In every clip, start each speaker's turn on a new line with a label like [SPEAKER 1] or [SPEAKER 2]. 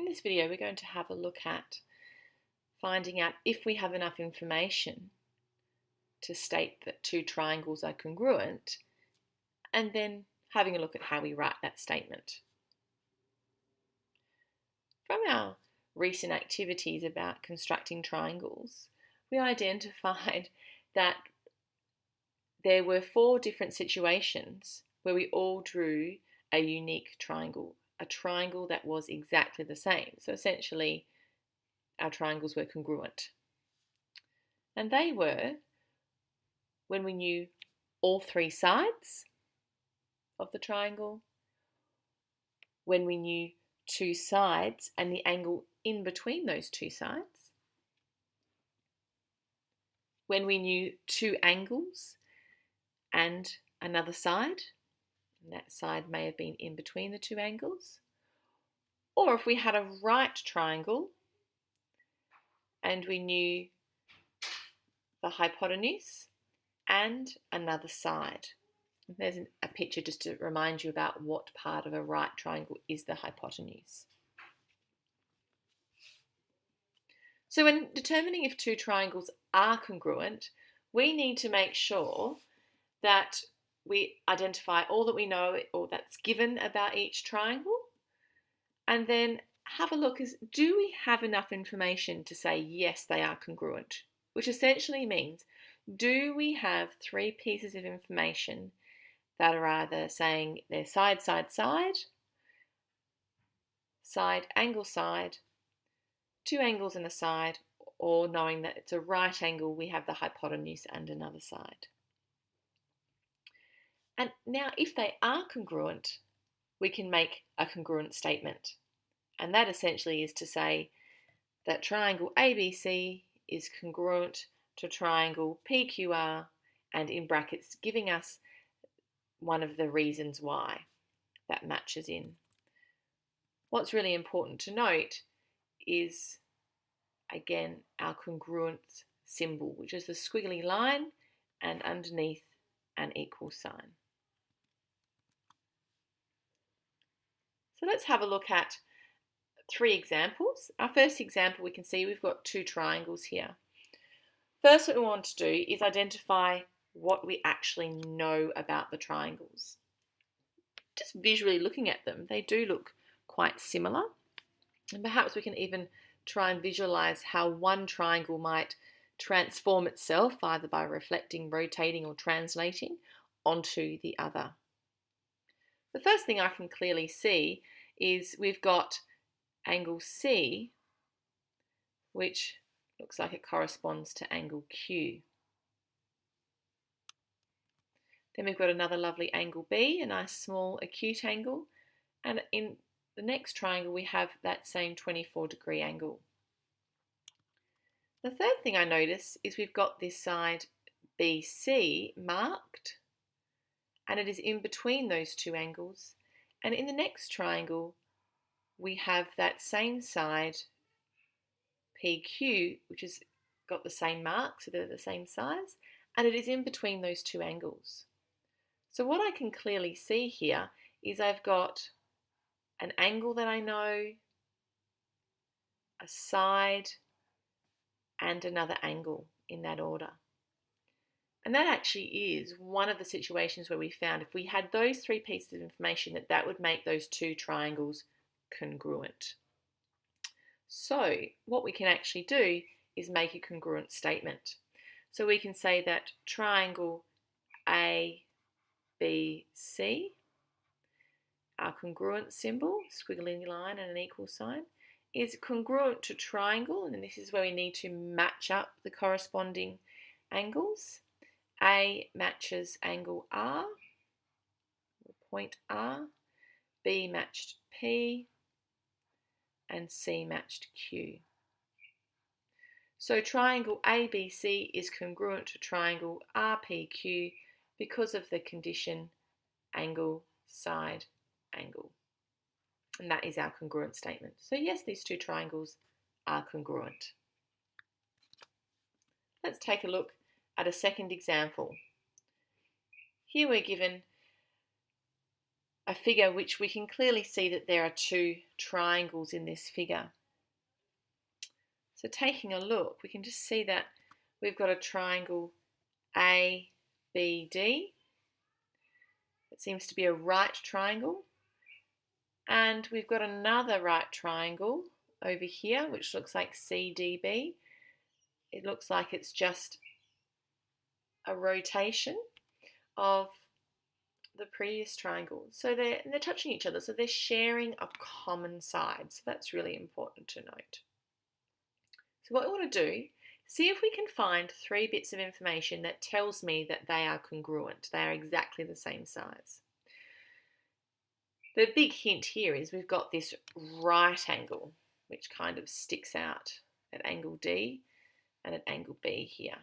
[SPEAKER 1] In this video, we're going to have a look at finding out if we have enough information to state that two triangles are congruent, and then having a look at how we write that statement. From our recent activities about constructing triangles, we identified that there were 4 different situations where we all drew a unique triangle, a triangle that was exactly the same. So essentially, our triangles were congruent. And they were when we knew all 3 sides of the triangle, when we knew 2 sides and the angle in between those 2 sides, when we knew 2 angles and another side, and that side may have been in between the 2 angles, or if we had a right triangle and we knew the hypotenuse and another side. There's a picture just to remind you about what part of a right triangle is the hypotenuse. So when determining if 2 triangles are congruent, we need to make sure that we identify all that we know or that's given about each triangle, and then have a look as do we have enough information to say yes, they are congruent, which essentially means do we have 3 pieces of information that are either saying they're side, side, side, side, angle, side, 2 angles and a side, or knowing that it's a right angle, we have the hypotenuse and another side. And now if they are congruent, we can make a congruent statement. And that essentially is to say that triangle ABC is congruent to triangle PQR, and in brackets giving us one of the reasons why that matches in. What's really important to note is, again, our congruence symbol, which is the squiggly line and underneath an equal sign. So let's have a look at 3 examples. Our first example, we can see we've got 2 triangles here. First, what we want to do is identify what we actually know about the triangles. Just visually looking at them, they do look quite similar. And perhaps we can even try and visualize how one triangle might transform itself either by reflecting, rotating, or translating onto the other. The first thing I can clearly see is we've got angle C, which looks like it corresponds to angle Q. Then we've got another lovely angle B, a nice small acute angle, and in the next triangle we have that same 24-degree angle. The third thing I notice is we've got this side BC marked, and it is in between those 2 angles, and in the next triangle we have that same side PQ, which has got the same mark, so they're the same size, and it is in between those 2 angles. So what I can clearly see here is I've got an angle that I know, a side, and another angle in that order. And that actually is one of the situations where we found if we had those 3 pieces of information that would make those 2 triangles congruent. So what we can actually do is make a congruent statement. So we can say that triangle ABC, our congruent symbol, squiggly line and an equal sign, is congruent to triangle, and this is where we need to match up the corresponding angles. A matches angle R, point R, B matched P, and C matched Q. So triangle ABC is congruent to triangle RPQ because of the condition angle, side, angle. And that is our congruent statement. So yes, these 2 triangles are congruent. Let's take a look at a second example. Here we're given a a figure which we can clearly see that there are two triangles in this figure. So taking a look, we can just see that we've got a triangle ABD. It seems to be a right triangle. And we've got another right triangle over here, which looks like CDB. It looks like it's just a rotation of the previous triangle. So they're touching each other, so they're sharing a common side. So that's really important to note. So what we want to do, see if we can find 3 bits of information that tells me that they are congruent. They are exactly the same size. The big hint here is we've got this right angle, which kind of sticks out at angle D and at angle B here.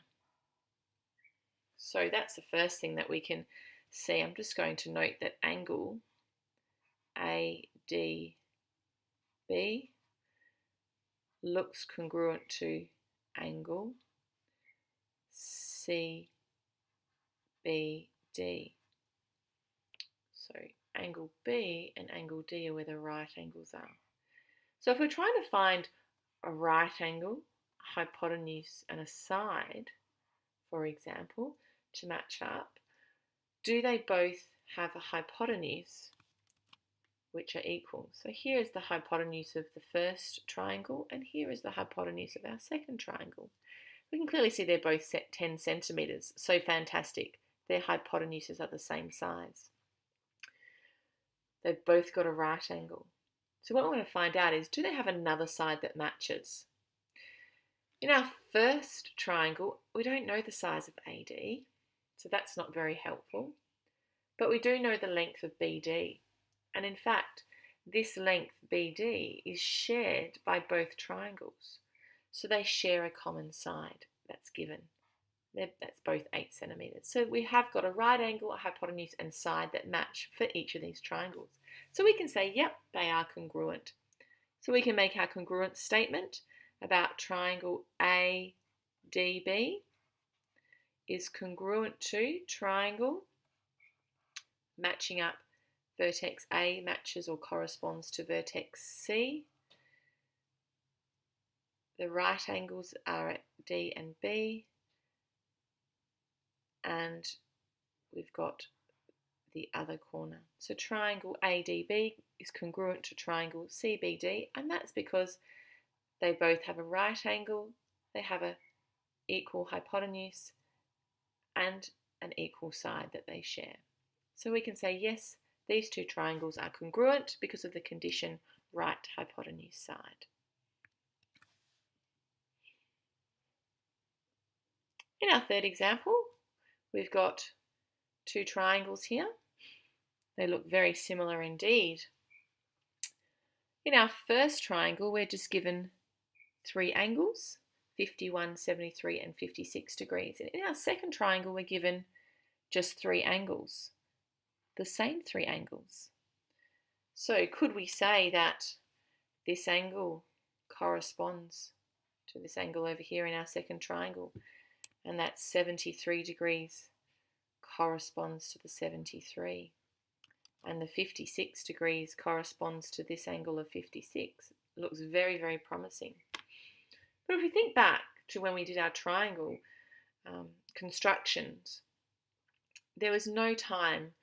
[SPEAKER 1] So that's the first thing that we can see. I'm just going to note that angle ADB looks congruent to angle CBD. So angle B and angle D are where the right angles are. So if we're trying to find a right angle, a hypotenuse and a side, for example, to match up, do they both have a hypotenuse which are equal? So here is the hypotenuse of the first triangle and here is the hypotenuse of our second triangle. We can clearly see they're both set 10 centimetres. So fantastic. Their hypotenuses are the same size. They've both got a right angle. So what we want to find out is, do they have another side that matches? In our first triangle, we don't know the size of AD, so that's not very helpful. But we do know the length of BD. And in fact, this length BD is shared by both triangles. So they share a common side that's given. That's both 8 centimetres. So we have got a right angle, a hypotenuse and side that match for each of these triangles. So we can say, yep, they are congruent. So we can make our congruence statement about triangle ADB is congruent to triangle matching up vertex A matches or corresponds to vertex C. The right angles are at D and B. And we've got the other corner. So triangle ADB is congruent to triangle CBD, and that's because they both have a right angle, they have an equal hypotenuse, and an equal side that they share. So we can say, yes, these two triangles are congruent because of the condition right hypotenuse side. In our third example, we've got 2 triangles here. They look very similar indeed. In our first triangle, we're just given 3 angles, 51, 73 and 56 degrees. And in our second triangle, we're given just 3 angles, the same 3 angles. So could we say that this angle corresponds to this angle over here in our second triangle? And that 73 degrees corresponds to the 73. And the 56 degrees corresponds to this angle of 56. It looks very, very promising. But if we think back to when we did our triangle constructions, there was no time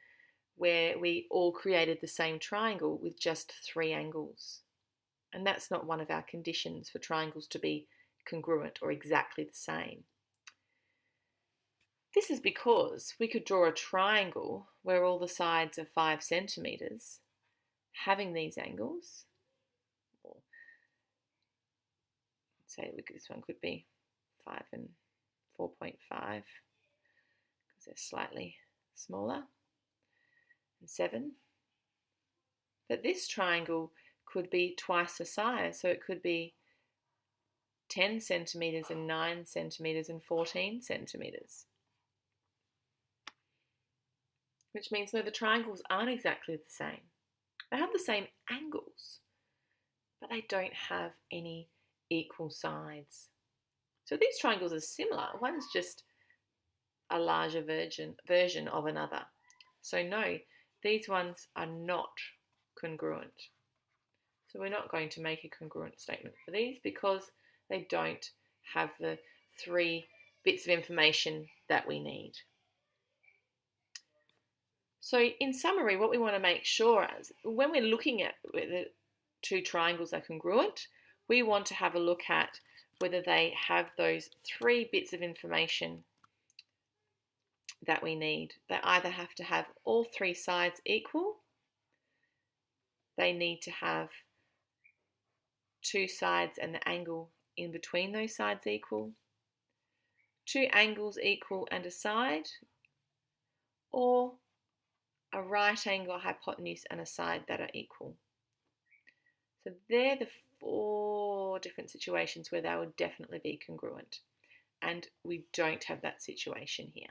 [SPEAKER 1] where we all created the same triangle with just 3 angles. And that's not one of our conditions for triangles to be congruent or exactly the same. This is because we could draw a triangle where all the sides are 5 centimetres, having these angles. Or say this one could be 5 and 4.5 because they're slightly smaller, and 7. But this triangle could be twice the size, so it could be 10 centimetres and 9 centimetres and 14 centimetres. Which means, no, the triangles aren't exactly the same. They have the same angles, but they don't have any equal sides. So these triangles are similar. One's just a larger version of another. So no, these ones are not congruent. So we're not going to make a congruent statement for these because they don't have the 3 bits of information that we need. So in summary, what we want to make sure is when we're looking at whether 2 triangles are congruent, we want to have a look at whether they have those 3 bits of information that we need. They either have to have all 3 sides equal, they need to have 2 sides and the angle in between those sides equal, 2 angles equal and a side, or a right angle, a hypotenuse and a side that are equal. So they're the 4 different situations where they would definitely be congruent, and we don't have that situation here.